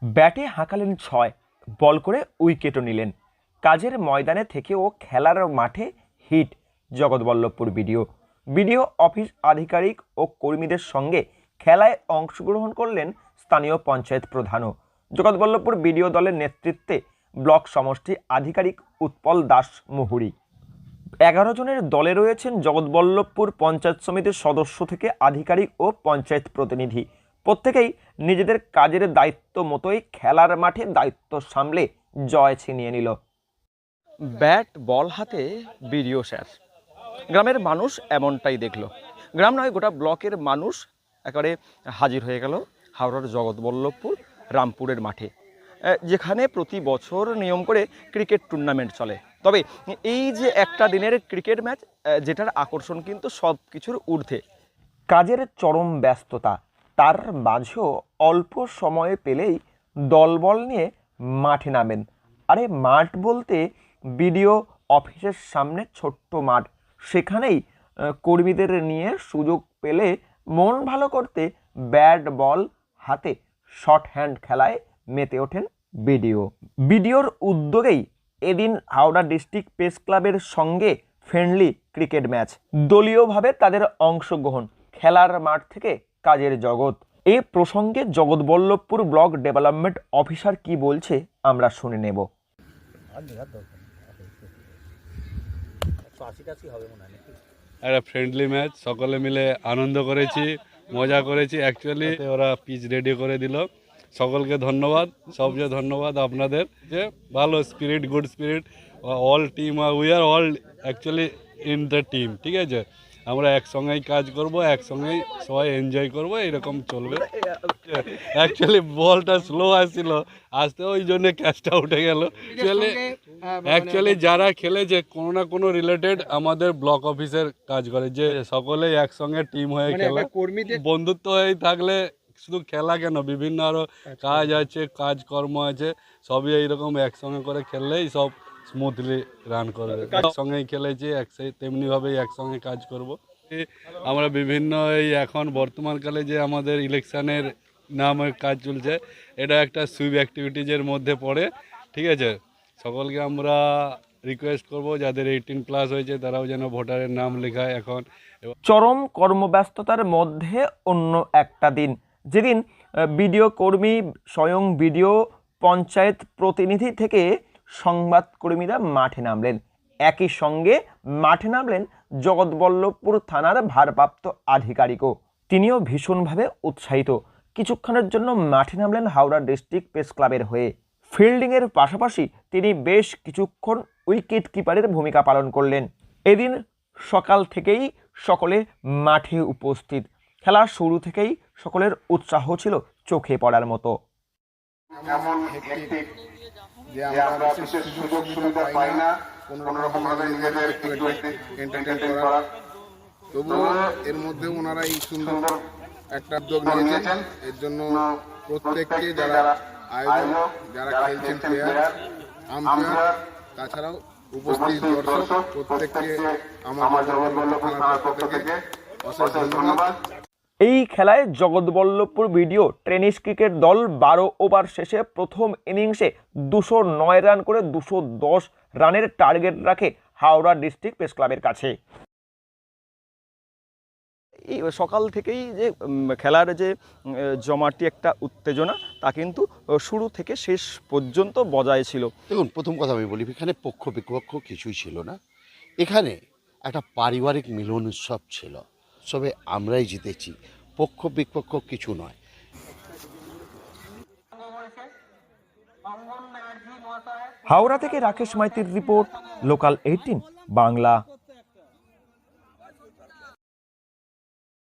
ব্যাটে হাঁকালেন 6, বল করে উইকেটও নিলেন। কাজের ময়দানে থেকেও খেলার মাঠে হিট জগৎবল্লভপুর বিডিও অফিস আধিকারিক ও কর্মীদের সঙ্গে খেলায় অংশগ্রহণ করলেন স্থানীয় পঞ্চায়েত প্রধানও। জগৎবল্লভপুর বিডিও দলের নেতৃত্বে ব্লক সমষ্টি আধিকারিক উৎপল দাস মুহুরী। 11 জনের দলে রয়েছেন জগৎবল্লভপুর পঞ্চায়েত সমিতির সদস্য থেকে আধিকারিক ও পঞ্চায়েত প্রতিনিধি। প্রত্যেকেই নিজেদের কাজের দায়িত্ব মতোই খেলার মাঠে দায়িত্ব সামলে জয় ছিনিয়ে নিল। ব্যাট বল হাতে বিডিও স্যার, গ্রামের মানুষ এমনটাই দেখলো। গ্রাম নয়, গোটা ব্লকের মানুষ একেবারে হাজির হয়ে গেল হাওড়ার জগৎবল্লভপুর রামপুরের মাঠে, যেখানে প্রতি বছর নিয়ম করে ক্রিকেট টুর্নামেন্ট চলে। তবে এই যে একটা দিনের ক্রিকেট ম্যাচ, যেটার আকর্ষণ কিন্তু সব কিছুর ঊর্ধ্বে। কাজের চরম ব্যস্ততা, তার মাঝেও অল্প সময়ে পেলেই দলবল নিয়ে মাঠে নামেন। আরে মাঠ বলতে বিডিও অফিসের সামনে ছোট্ট মাঠ, সেখানেই কর্মীদের নিয়ে সুযোগ পেলে মন ভালো করতে ব্যাট বল হাতে শর্ট হ্যান্ড খেলায় মেতে ওঠেন বিডিওর উদ্যোগেই এদিন হাওড়া ডিস্ট্রিক্ট প্রেস ক্লাবের সঙ্গে ফ্রেন্ডলি ক্রিকেট ম্যাচ। দলীয়ভাবে তাদের অংশগ্রহণ, খেলার মাঠ থেকে কাজের জগৎ। এ প্রসঙ্গে জগৎবল্লভপুর ব্লক ডেভেলপমেন্ট অফিসার কি বলছে আমরা শুনে নেব। একটা ফ্রেন্ডলি ম্যাচ, সকলে মিলে আনন্দ করেছি, মজা করেছি। অ্যাকচুয়ালি ওরা পিচ রেডি করে দিল, সকলকে ধন্যবাদ। সবচেয়ে ধন্যবাদ আপনাদের, যে ভালো spirit, good spirit, all team, we are all actually in the team. ঠিক আছে, আমরা একসঙ্গেই কাজ করব, একসঙ্গেই সবাই এনজয় করব, এরকম চলবে। অ্যাকচুয়ালি বলটা স্লো আসছিল, আসতে ওই জন্য ক্যাচটা উঠে গেল। অ্যাকচুয়ালি যারা খেলেছে কোনো না কোনো রিলেটেড আমাদের ব্লক অফিসের কাজ করে, যে সকলেই একসঙ্গে টিম হয়ে খেলে, বন্ধুত্ব হয়ে থাকলে শুধু খেলা কেন, বিভিন্ন আরও কাজ আছে, কাজকর্ম আছে, সবই এইরকম একসঙ্গে করে খেললেই সব স্মুথলি রান করবে। একসঙ্গেই খেলেছি, তেমনিভাবেই একসঙ্গে কাজ করব। আমরা বিভিন্ন এই এখন বর্তমানকালে যে আমাদের ইলেকশানের নামে কাজ চলছে, এটা একটা সুইপ অ্যাক্টিভিটিজের মধ্যে পড়ে। ঠিক আছে, সকলকে আমরা রিকোয়েস্ট করব যাদের 18+ হয়েছে তারাও যেন ভোটারের নাম লেখায়। এখন চরম কর্মব্যস্ততার মধ্যে অন্য একটা দিন, যেদিন বিডিও কর্মী, স্বয়ং বিডিও, পঞ্চায়েত প্রতিনিধি থেকে সংবাদকর্মীরা মাঠে নামলেন। একই সঙ্গে মাঠে নামলেন জগৎবল্লভপুর থানার ভারপ্রাপ্ত আধিকারিকও। তিনিও ভীষণভাবে উৎসাহিত। কিছুক্ষণের জন্য মাঠে নামলেন হাওড়া ডিস্ট্রিক্ট প্রেস ক্লাবের হয়ে। ফিল্ডিংয়ের পাশাপাশি তিনি বেশ কিছুক্ষণ উইকেট কিপারের ভূমিকা পালন করলেন। এদিন সকাল থেকেই সকলে মাঠে উপস্থিত। খেলা শুরু থেকেই সকলের উৎসাহ ছিল চোখে পড়ার মতো। আমরা বিশেষ সুযোগ সুবিধা পাই না কোনোরকমভাবে নিজেদের এন্টারটেইন করার, তবুও এর মধ্যে ওনারা এই সুন্দর একটা উদ্যোগ নিয়েছেন। এর জন্য প্রত্যেককে, যারা আয়োজক, যারা খেলছেন প্লেয়ার, আম্পায়ার, তাছাড়াও উপস্থিত দর্শক, প্রত্যেককে আমার জগৎবল্লভপুর থানার পক্ষ থেকে অশেষ ধন্যবাদ। এই খেলায় জগৎবল্লভপুর বিডিও টেনিস ক্রিকেট দল 12 ওভার শেষে প্রথম ইনিংসে 209 রান করে 210 রানের টার্গেট রাখে হাওড়া ডিস্ট্রিক্ট প্রেস ক্লাবের কাছে। এই সকাল থেকেই যে খেলার যে জমাটি একটা উত্তেজনা, তা কিন্তু শুরু থেকে শেষ পর্যন্ত বজায় ছিল। দেখুন, প্রথম কথা আমি বলি, এখানে পক্ষ বিপক্ষ কিছুই ছিল না। এখানে একটা পারিবারিক মিলন উৎসব ছিল। সবে আমরাই জিতেছি, পক্ষ বিপক্ষ কিছু নয়। হাওড়া থেকে রাকেশ মাইতির রিপোর্ট, লোকাল 18 বাংলা।